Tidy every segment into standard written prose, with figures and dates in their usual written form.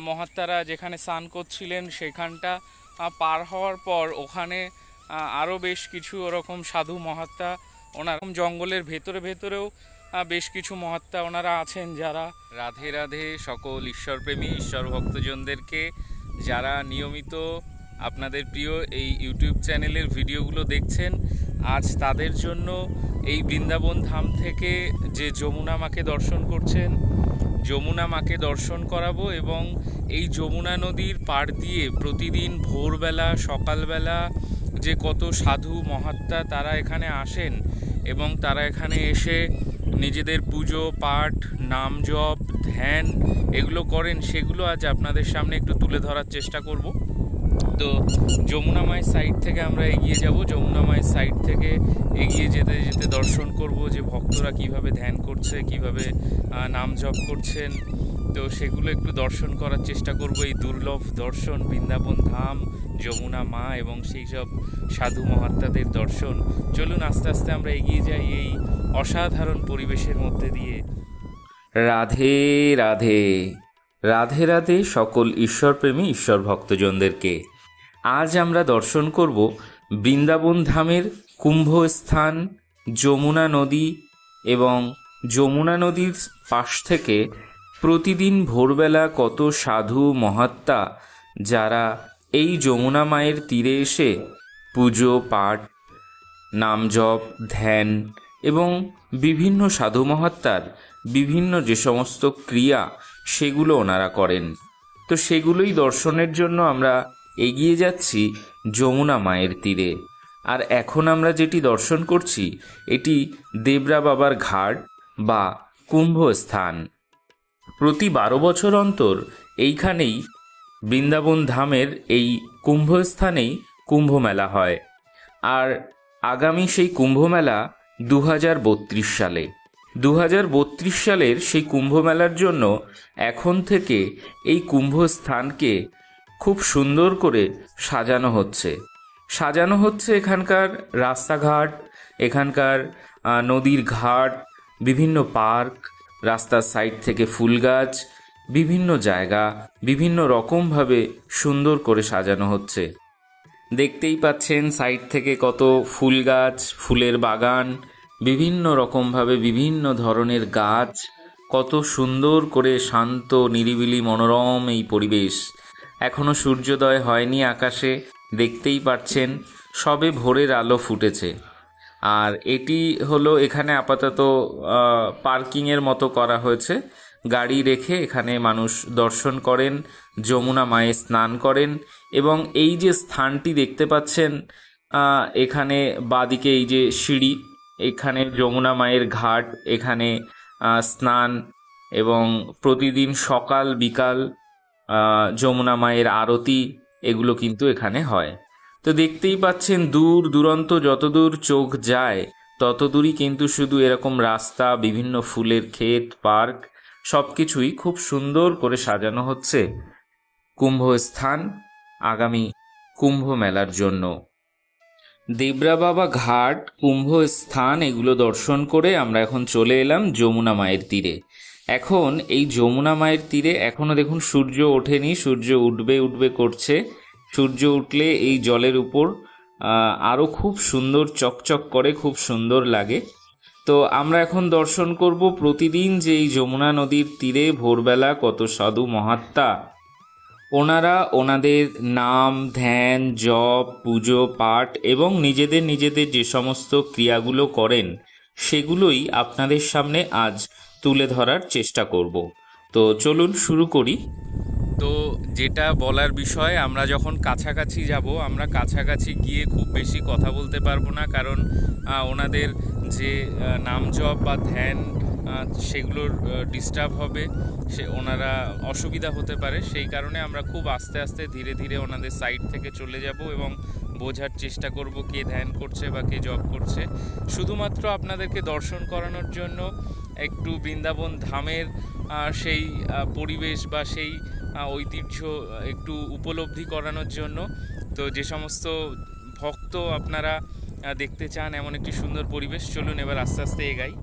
মহাত্মারা যেখানে স্নান করছিলেন সেখানটা পার হওয়ার পর ওখানে আরও বেশ কিছু ওরকম সাধু মহাত্মা ওনার জঙ্গলের ভেতরে ভেতরেও বেশ কিছু মহাত্মা ওনারা আছেন যারা রাধে রাধে সকল ঈশ্বরপ্রেমী ঈশ্বর ভক্তজনদেরকে যারা নিয়মিত আপনাদের প্রিয় এই ইউটিউব চ্যানেলের ভিডিওগুলো দেখছেন, আজ তাদের জন্য এই বৃন্দাবন ধাম থেকে যে যমুনা মাকে দর্শন করছেন, যমুনা মাকে দর্শন করাবো এবং এই যমুনা নদীর পাড় দিয়ে প্রতিদিন ভোরবেলা সকালবেলা যে কত সাধু মহাত্মা তারা এখানে আসেন এবং তারা এখানে এসে নিজেদের পুজো পাঠ নাম জপ ধ্যান এগুলো করেন, সেগুলো আজ আপনাদের সামনে একটু তুলে ধরার চেষ্টা করব। তো যমুনা মায়ের সাইড থেকে আমরা এগিয়ে যাব, যমুনা মায়ের সাইড থেকে এগিয়ে যেতে যেতে দর্শন করব যে ভক্তরা কিভাবে ধ্যান করছে, কিভাবে নাম জপ করছেন। তো সেগুলো একটু দর্শন করার চেষ্টা করব, এই দুর্লভ দর্শন বৃন্দাবন ধাম, যমুনা মা এবং সেই সব সাধু মহাত্মাদের দর্শন। চলুন আস্তে আস্তে আমরা এগিয়ে যাই এই অসাধারণ পরিবেশের মধ্যে দিয়ে। রাধে রাধে, রাধে রাধে সকল ঈশ্বরপ্রেমী ঈশ্বর ভক্তজনদেরকে। আজ আমরা দর্শন করব বৃন্দাবন ধামের কুম্ভস্থান, যমুনা নদী এবং যমুনা নদীর পাশ থেকে প্রতিদিন ভোরবেলা কত সাধু মহাত্মা যারা এই যমুনা মায়ের তীরে এসে পুজো পাঠ নাম জপ ধ্যান এবং বিভিন্ন সাধু মহাত্মার বিভিন্ন যে সমস্ত ক্রিয়া সেগুলো ওনারা করেন। তো সেগুলোই দর্শনের জন্য আমরা এগিয়ে যাচ্ছি যমুনা মায়ের তীরে। আর এখন আমরা যেটি দর্শন করছি এটি দেবরা বাবার ঘাট বা কুম্ভস্থান। প্রতি 12 বছর অন্তর এইখানেই বৃন্দাবন ধামের এই কুম্ভস্থানেই কুম্ভ মেলা হয়। আর আগামী সেই কুম্ভ মেলা 2032 সালে। 2032 সালের সেই কুম্ভ মেলার জন্য এখন থেকে এই কুম্ভস্থানকে খুব সুন্দর করে সাজানো হচ্ছে এখানকার রাস্তাঘাট, এখানকার নদীর ঘাট, বিভিন্ন পার্ক, রাস্তার সাইড থেকে ফুল গাছ, বিভিন্ন জায়গা বিভিন্ন রকমভাবে সুন্দর করে সাজানো হচ্ছে। দেখতেই পাচ্ছেন সাইড থেকে কত ফুল গাছ, ফুলের বাগান, বিভিন্ন রকমভাবে বিভিন্ন ধরনের গাছ, কত সুন্দর করে শান্ত নিরিবিলি মনোরম এই পরিবেশ। এখনো সূর্যোদয় হয়নি আকাশে, দেখতেই পাচ্ছেন সবে ভোরের আলো ফুটেছে। আর এটি হলো এখানে আপাতত পার্কিংয়ের মতো করা হয়েছে, গাড়ি রেখে এখানে মানুষ দর্শন করেন, যমুনা মায়ে স্নান করেন। এবং এই যে স্থানটি দেখতে পাচ্ছেন এখানে বাদিকে এই যে সিঁড়ি, এখানে যমুনা মায়ের ঘাট, এখানে স্নান এবং প্রতিদিন সকাল বিকাল যমুনা মায়ের আরতি এগুলো কিন্তু এখানে হয়। তো দেখতেই পাচ্ছেন দূর দূরান্ত যতদূর চোখ যায় ততদূরই কিন্তু শুধু এরকম রাস্তা, বিভিন্ন ফুলের ক্ষেত, পার্ক সব কিছুই খুব সুন্দর করে সাজানো হচ্ছে কুম্ভস্থান আগামী কুম্ভ মেলার জন্য। দেবরা বাবা ঘাট, কুম্ভস্থান এগুলো দর্শন করে আমরা এখন চলে এলাম যমুনা মায়ের তীরে। এখন এই যমুনা মায়ের তীরে এখনও দেখুন সূর্য ওঠেনি, সূর্য উঠবে করছে। সূর্য উঠলে এই জলের উপর আরও খুব সুন্দর চকচক করে, খুব সুন্দর লাগে। তো আমরা এখন দর্শন করব প্রতিদিন যে এই যমুনা নদীর তীরে ভোরবেলা কত সাধু মহাত্মা ওনারা ওনাদের নাম ধ্যান জপ পুজো পাঠ এবং নিজেদের যে সমস্ত ক্রিয়াগুলো করেন সেগুলোই আপনাদের সামনে আজ তুলে ধরার চেষ্টা করব। তো চলুন শুরু করি। তো যেটা বলার বিষয়, আমরা যখন কাছাকাছি যাব, আমরা কাছাকাছি গিয়ে খুব বেশি কথা বলতে পারবো না, কারণ ওনাদের যে নাম জপ বা ধ্যান সেগুলোর ডিস্টার্ব হবে, ওনারা অসুবিধা হতে পারে। সেই কারণে আমরা খুব আস্তে আস্তে ধীরে ধীরে ওনাদের সাইড থেকে চলে যাব এবং বোঝার চেষ্টা করব কে ধ্যান করছে বা কে জপ করছে। শুধুমাত্র আপনাদেরকে দর্শন করানোর জন্য, একটু বৃন্দাবন ধামের সেই পরিবেশ বা সেই ঐতিহ্য একটু উপলব্ধি করানোর জন্য। তো যে সমস্ত ভক্ত আপনারা দেখতে চান এমন একটি সুন্দর পরিবেশ, চলুন এবার আস্তে আস্তে এগাই।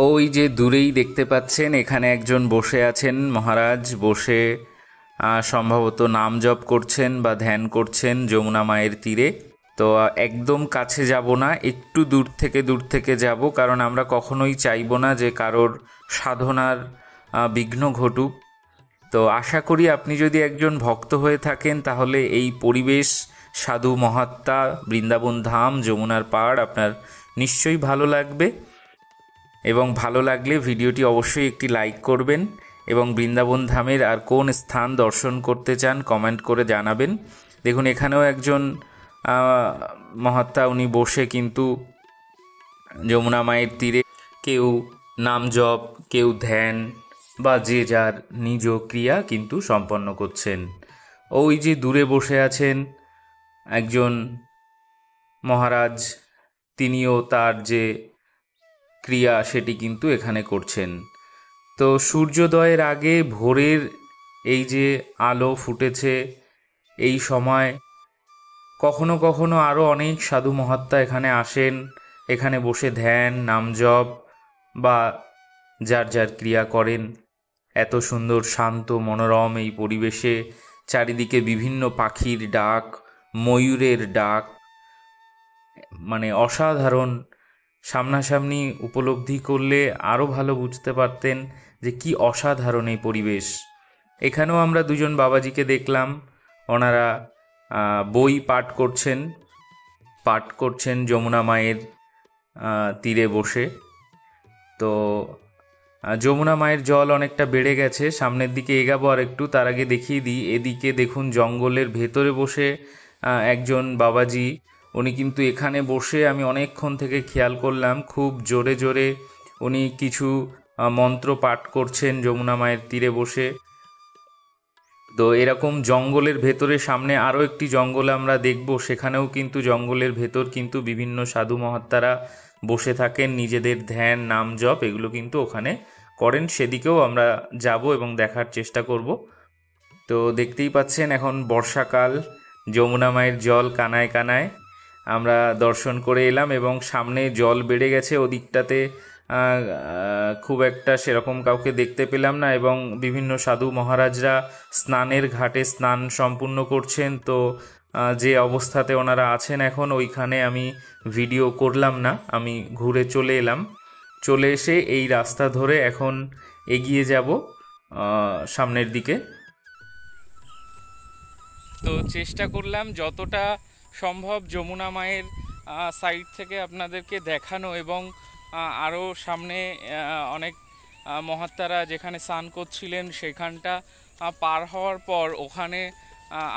ওই যে দূরেই দেখতে পাচ্ছেন এখানে একজন বসে আছেন, মহারাজ বসে সম্ভবত নাম জপ করছেন বা ধ্যান করছেন যমুনা মায়ের তীরে। তো একদম কাছে যাব না, একটু দূর থেকে যাব, কারণ আমরা কখনোই চাইবো না যে কারোর সাধনার বিঘ্ন ঘটুক। তো আশা করি আপনি যদি একজন ভক্ত হয়ে থাকেন তাহলে এই পরিবেশ, সাধু মহাত্মা, বৃন্দাবন ধাম, যমুনার পাড় আপনার নিশ্চয়ই ভালো লাগবে। এবং ভালো লাগলে ভিডিওটি অবশ্যই একটি লাইক করবেন এবং বৃন্দাবন ধামের আর কোন স্থান দর্শন করতে চান কমেন্ট করে জানাবেন। দেখুন এখানেও একজন মহাত্মা, উনি বসে কিন্তু যমুনা মায়ের তীরে কেউ নাম জপ, কেউ ধ্যান বা যে যার নিজ ক্রিয়া কিন্তু সম্পন্ন করছেন। ওই যে দূরে বসে আছেন একজন মহারাজ, তিনিও তার যে ক্রিয়া সেটি কিন্তু এখানে করছেন। তো সূর্যোদয়ের আগে ভোরের এই যে আলো ফুটেছে, এই সময় কখনো কখনো আরও অনেক সাধু মহাত্মা এখানে আসেন, এখানে বসে ধ্যান, নাম জপ বা যার যার ক্রিয়া করেন। এত সুন্দর শান্ত মনোরম এই পরিবেশে চারিদিকে বিভিন্ন পাখির ডাক, ময়ূরের ডাক, মানে অসাধারণ। সামনাসামনি উপলব্ধি করলে আরও ভালো বুঝতে পারতেন যে কি অসাধারণ এই পরিবেশ। এখানেও আমরা দুজন বাবাজিকে দেখলাম, ওনারা বই পাঠ করছেন যমুনা মায়ের তীরে বসে। তো যমুনা মায়ের জল অনেকটা বেড়ে গেছে, সামনের দিকে এগাবো আর একটু, তার আগে দেখিয়ে দিই এদিকে দেখুন জঙ্গলের ভেতরে বসে একজন বাবাজি, উনি কিন্তু এখানে বসে আমি অনেকক্ষণ থেকে খেয়াল করলাম খুব জোরে জোরে উনি কিছু মন্ত্র পাঠ করছেন যমুনা মায়ের তীরে বসে। তো এরকম জঙ্গলের ভেতরে সামনে আরও একটি জঙ্গল আমরা দেখব, সেখানেও কিন্তু জঙ্গলের ভেতর কিন্তু বিভিন্ন সাধু মহাত্মারা বসে থাকেন, নিজেদের ধ্যান, নাম জপ এগুলো কিন্তু ওখানে করেন। সেদিকেও আমরা যাব এবং দেখার চেষ্টা করব। তো দেখতেই পাচ্ছেন এখন বর্ষাকাল, যমুনা মায়ের জল কানায় কানায় আমরা দর্শন করে এলাম এবং সামনে জল বেড়ে গেছে, ওদিকটাতে খুব একটা সেরকম কাউকে দেখতে পেলাম না এবং বিভিন্ন সাধু মহারাজরা স্নানের ঘাটে স্নান সম্পূর্ণ করছেন। তো যে অবস্থাতে ওনারা আছেন এখন, ওইখানে আমি ভিডিও করলাম না, আমি ঘুরে চলে এলাম। চলে এসে এই রাস্তা ধরে এখন এগিয়ে যাব সামনের দিকে। তো চেষ্টা করলাম যতটা সম্ভব যমুনা মায়ের সাইড থেকে আপনাদেরকে দেখানো এবং আরও সামনে অনেক মহাত্মারা যেখানে স্নান করছিলেন সেখানটা পার হওয়ার পর ওখানে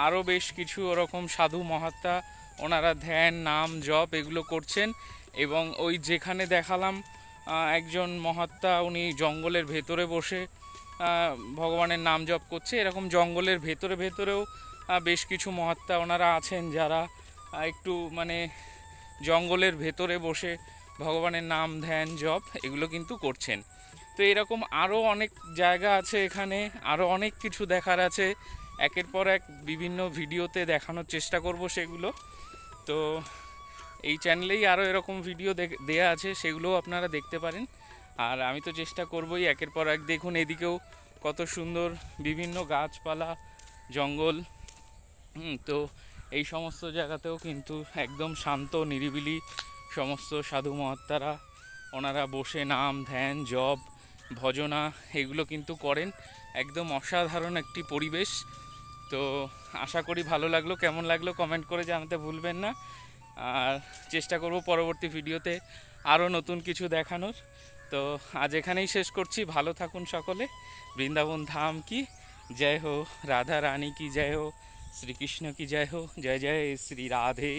আরও বেশ কিছু ওরকম সাধু মহাত্মা, ওনারা ধ্যান, নাম জপ এগুলো করছেন। এবং ওই যেখানে দেখালাম একজন মহাত্মা, উনি জঙ্গলের ভেতরে বসে ভগবানের নাম জপ করছে। এরকম জঙ্গলের ভেতরেও বেশ কিছু মহাত্মা ওনারা আছেন যারা একটু মানে জঙ্গলের ভেতরে বসে ভগবানের নাম, ধ্যান, জপ এগুলো কিন্তু করছেন। তো এরকম আরও অনেক জায়গা আছে, এখানে আরও অনেক কিছু দেখার আছে, একের পর এক বিভিন্ন ভিডিওতে দেখানোর চেষ্টা করব সেগুলো। তো এই চ্যানেলেই আরও এরকম ভিডিও দেয়া আছে, সেগুলোও আপনারা দেখতে পারেন। আর আমি তো চেষ্টা করবই একের পর এক। দেখুন এদিকেও কত সুন্দর বিভিন্ন গাছপালা, জঙ্গল। তো এই সমস্ত জায়গাতেও কিন্তু একদম শান্ত নিরিবিলি সমস্ত সাধু মহাত্মারা ওনারা বসে নাম, ধ্যান, জপ, ভজনা এগুলো কিন্তু করেন। একদম অসাধারণ একটি পরিবেশ। তো আশা করি ভালো লাগলো, কেমন লাগলো কমেন্ট করে জানাতে ভুলবেন না। আর চেষ্টা করব পরবর্তী ভিডিওতে আরও নতুন কিছু দেখানোর। তো আজ এখানেই শেষ করছি, ভালো থাকুন সকলে। বৃন্দাবন ধাম কি जय हो, राधा रानी की जय हो, श्री कृष्ण की जय हो, जय जय श्री राधे।